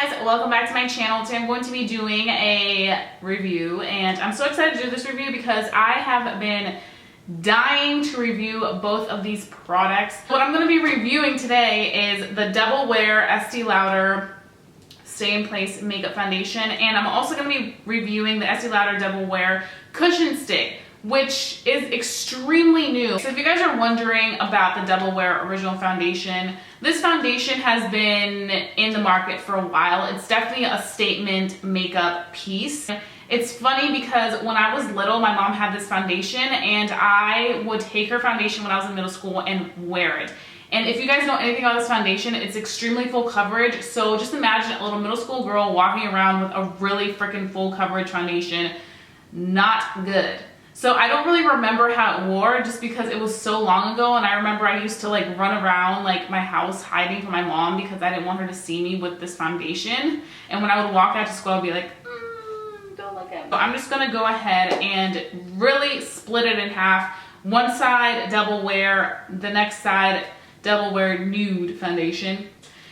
guys, welcome back to my channel. Today I'm going to be doing a review, and I'm so excited to do this review because I have been dying to review both of these products. What I'm going to be reviewing today is the Double Wear Estee Lauder Stay in Place Makeup Foundation, and I'm also going to be reviewing the Estee Lauder Double Wear Cushion Stick, which is extremely new. So if you guys are wondering about the Double Wear Original Foundation, this foundation has been in the market for a while. It's definitely a statement makeup piece. It's funny because when I was little, my mom had this foundation and I would take her foundation when I was in middle school and wear it. And if you guys know anything about this foundation, it's extremely full coverage. So just imagine a little middle school girl walking around with a really freaking full coverage foundation. Not good. So I don't really remember how it wore just because it was so long ago, and I remember I used to like run around like my house hiding from my mom because I didn't want her to see me with this foundation. And when I would walk out to school, I'd be like, don't look at me. So I'm just gonna go ahead and really split it in half. One side Double Wear, the next side Double Wear Nude foundation.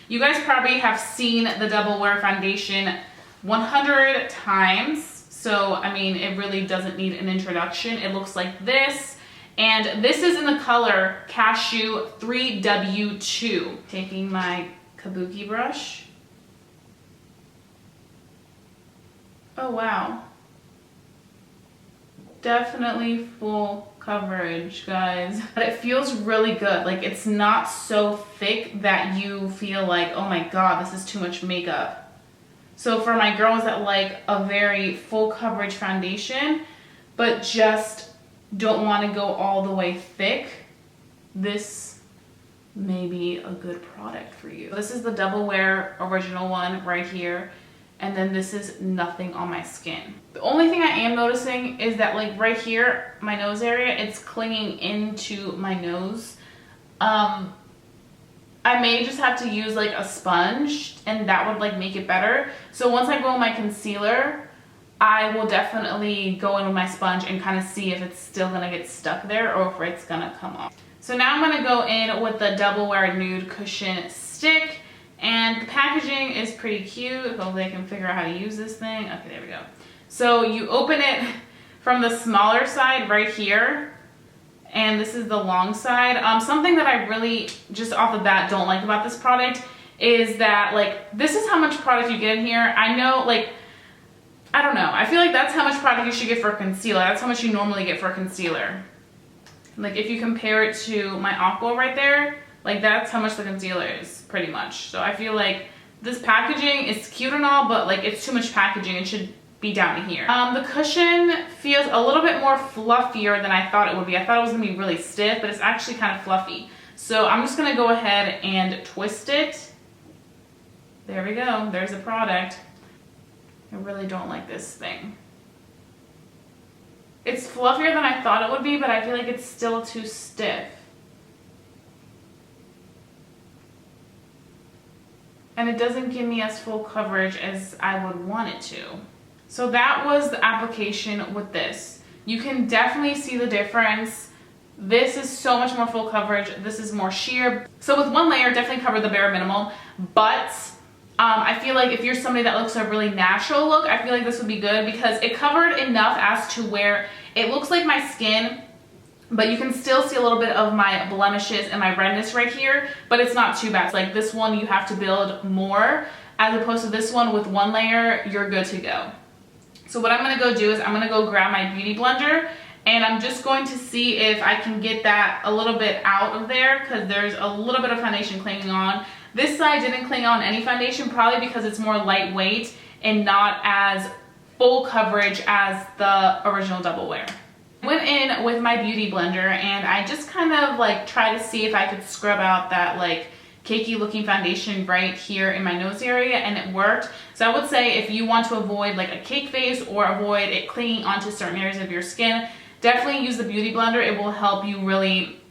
You guys probably have seen the Double Wear foundation 100 times. So, I mean, it really doesn't need an introduction. It looks like this. And this is in the color Cashew 3W2. Taking my kabuki brush. Oh, wow. Definitely full coverage, guys. But it feels really good. Like, it's not so thick that you feel like, oh my God, this is too much makeup. So for my girls that like a very full coverage foundation, but just don't want to go all the way thick, this may be a good product for you. This is the Double Wear original one right here. And then this is nothing on my skin. The only thing I am noticing is that like right here, my nose area, it's clinging into my nose. I may just have to use like a sponge and that would like make it better. So once I go in my concealer, I will definitely go in with my sponge and kind of see if it's still gonna get stuck there or if it's gonna come off. So now I'm gonna go in with the Double Wear Nude Cushion Stick, and the packaging is pretty cute. Hopefully I can figure out how to use this thing. Okay, there we go. So you open it from the smaller side right here. And this is the long side. Something that I really just off the bat don't like about this product is that like this is how much product you get in here. I know, like, I don't know. I feel like that's how much product you should get for a concealer. That's how much you normally get for a concealer. Like if you compare it to my Aqua right there, like that's how much the concealer is pretty much. So I feel like this packaging is cute and all, but like it's too much packaging. It should be down to here. The cushion feels a little bit more fluffier than I thought it would be. I thought it was gonna be really stiff, but it's actually kind of fluffy. So I'm just gonna go ahead and twist it. There we go, there's the product. I really don't like this thing. It's fluffier than I thought it would be, but I feel like it's still too stiff. And it doesn't give me as full coverage as I would want it to. So that was the application with this. You can definitely see the difference. This is so much more full coverage. This is more sheer. So with one layer, definitely covered the bare minimum. But I feel like if you're somebody that looks a really natural look, I feel like this would be good because it covered enough as to where it looks like my skin, but you can still see a little bit of my blemishes and my redness right here, but it's not too bad. It's like this one, you have to build more, as opposed to this one with one layer, you're good to go. So what I'm gonna go do is I'm gonna go grab my beauty blender and I'm just going to see if I can get that a little bit out of there because there's a little bit of foundation clinging on. This side didn't cling on any foundation, probably because it's more lightweight and not as full coverage as the original Double Wear. Went in with my beauty blender and I just kind of like try to see if I could scrub out that like cakey looking foundation right here in my nose area, and it worked. So I would say if you want to avoid like a cake face or avoid it clinging onto certain areas of your skin, definitely use the beauty blender. It will help you really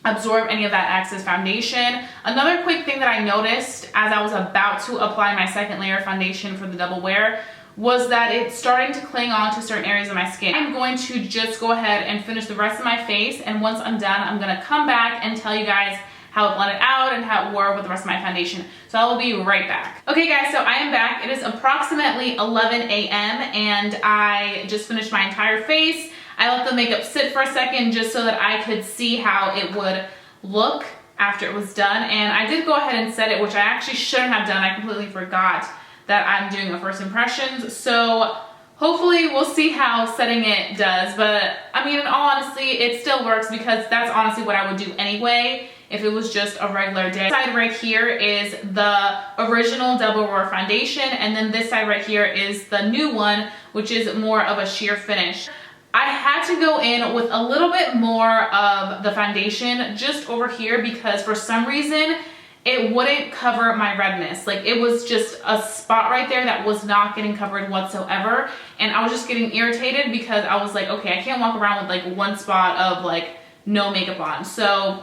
absorb any of that excess foundation. Another quick thing that I noticed as I was about to apply my second layer of foundation for the Double Wear was that it's starting to cling on to certain areas of my skin. I'm going to just go ahead and finish the rest of my face, and once I'm done, I'm gonna come back and tell you guys how it blended out and how it wore with the rest of my foundation. So I will be right back. Okay guys, so I am back. It is approximately 11 a.m. and I just finished my entire face. I let the makeup sit for a second just so that I could see how it would look after it was done. And I did go ahead and set it, which I actually shouldn't have done. I completely forgot that I'm doing a first impressions. So hopefully we'll see how setting it does. But I mean, in all honesty, it still works because that's honestly what I would do anyway if it was just a regular day. This side right here is the original Double Wear foundation, and then this side right here is the new one, which is more of a sheer finish. I had to go in with a little bit more of the foundation just over here because for some reason it wouldn't cover my redness. Like it was just a spot right there that was not getting covered whatsoever. And I was just getting irritated because I was like, okay, I can't walk around with like one spot of like no makeup on. So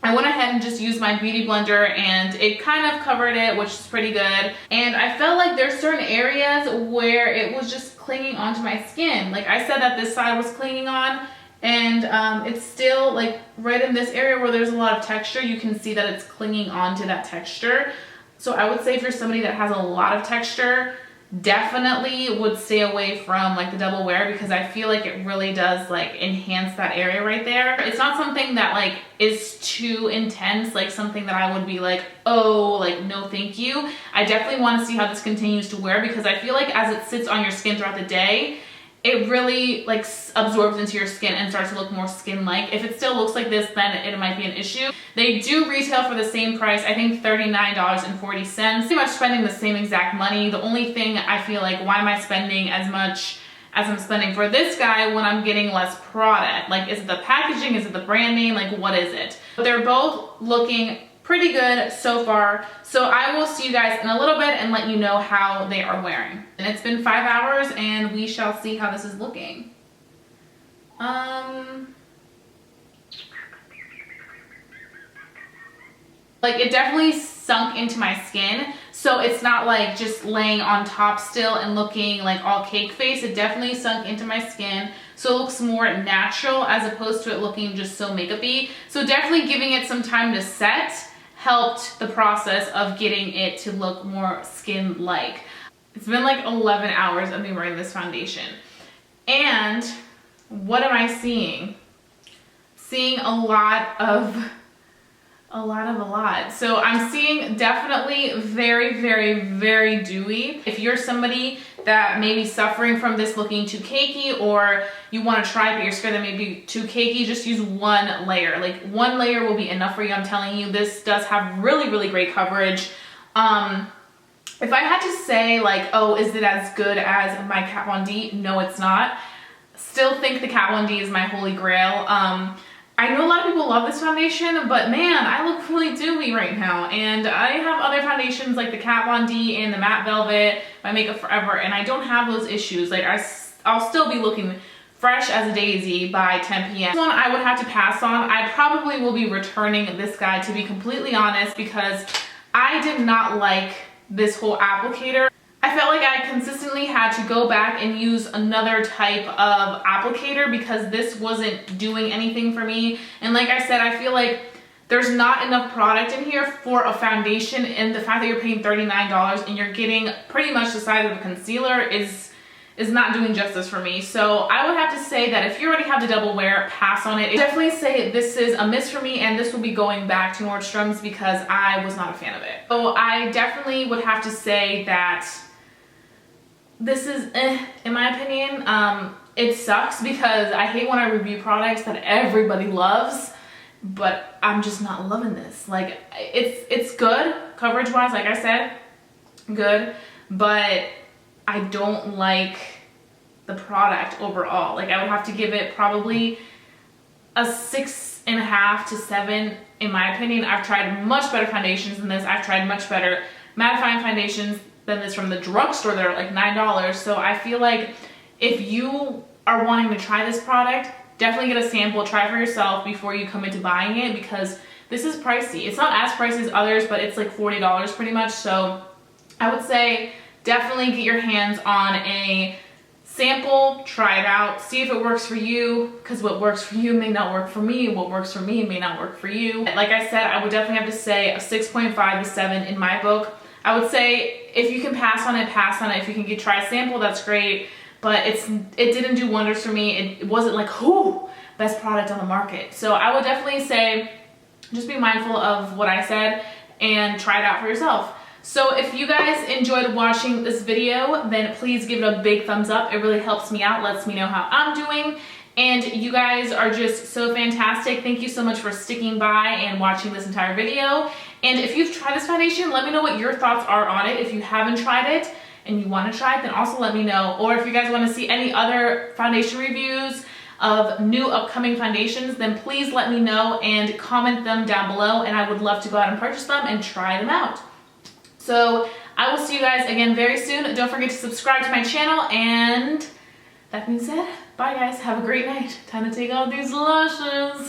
I went ahead and just used my beauty blender and it kind of covered it, which is pretty good. And I felt like there's certain areas where it was just clinging onto my skin. Like I said that this side was clinging on, and it's still like right in this area where there's a lot of texture, you can see that it's clinging onto that texture. So I would say if you're somebody that has a lot of texture, definitely would stay away from like the Double Wear because I feel like it really does like enhance that area right there. It's not something that like is too intense, like something that I would be like, oh, like no thank you. I definitely want to see how this continues to wear because I feel like as it sits on your skin throughout the day, it really like absorbs into your skin and starts to look more skin-like. If it still looks like this, then it might be an issue. They do retail for the same price, I think $39.40. Pretty much spending the same exact money. The only thing I feel like, why am I spending as much as I'm spending for this guy when I'm getting less product? Like, is it the packaging? Is it the brand name? Like, what is it? But they're both looking pretty good so far. So I will see you guys in a little bit and let you know how they are wearing. And it's been 5 hours and we shall see how this is looking. Like it definitely sunk into my skin. So it's not like just laying on top still and looking like all cake face. It definitely sunk into my skin. So it looks more natural as opposed to it looking just so makeup-y. So definitely giving it some time to set helped the process of getting it to look more skin-like. It's been like 11 hours of me wearing this foundation. And what am I seeing? Seeing a lot. So I'm seeing definitely very, very, very dewy. If you're somebody that may be suffering from this looking too cakey, or you want to try it but you're scared that may be too cakey, just use one layer. Like one layer will be enough for you, I'm telling you. This does have really, really great coverage. If I had to say like, oh, is it as good as my Kat Von D? No, it's not. Still think the Kat Von D is my holy grail. I know a lot of people love this foundation, but man, I look really dewy right now. And I have other foundations like the Kat Von D and the Matte Velvet by Makeup Forever, and I don't have those issues. Like I'll still be looking fresh as a daisy by 10 p.m. This one I would have to pass on. I probably will be returning this guy, to be completely honest, because I did not like this whole applicator. I felt like I consistently had to go back and use another type of applicator because this wasn't doing anything for me. And like I said, I feel like there's not enough product in here for a foundation, and the fact that you're paying $39 and you're getting pretty much the size of a concealer is not doing justice for me. So I would have to say that if you already have the Double Wear, pass on it. Definitely say this is a miss for me, and this will be going back to Nordstrom's because I was not a fan of it. So I definitely would have to say that this is in my opinion. It sucks because I hate when I review products that everybody loves, but I'm just not loving this. Like it's good coverage wise, like I said, good, but I don't like the product overall. Like I would have to give it probably a 6.5 to 7 in my opinion. I've tried much better foundations than this. I've tried much better mattifying foundations than this from the drugstore that are like $9. So I feel like if you are wanting to try this product, definitely get a sample, try it for yourself before you come into buying it, because this is pricey. It's not as pricey as others, but it's like $40 pretty much. So I would say definitely get your hands on a sample, try it out, see if it works for you, because what works for you may not work for me, what works for me may not work for you. Like I said, I would definitely have to say a 6.5 to 7 in my book. I would say if you can pass on it, pass on it. If you can try a sample, that's great, but it didn't do wonders for me. It wasn't like, whoo, best product on the market. So I would definitely say just be mindful of what I said and try it out for yourself. So if you guys enjoyed watching this video, then please give it a big thumbs up. It really helps me out, lets me know how I'm doing. And you guys are just so fantastic. Thank you so much for sticking by and watching this entire video. And if you've tried this foundation, let me know what your thoughts are on it. If you haven't tried it and you want to try it, then also let me know. Or if you guys want to see any other foundation reviews of new upcoming foundations, then please let me know and comment them down below, and I would love to go out and purchase them and try them out. So I will see you guys again very soon. Don't forget to subscribe to my channel, and that being said, bye guys, have a great night. Time to take out these lashes.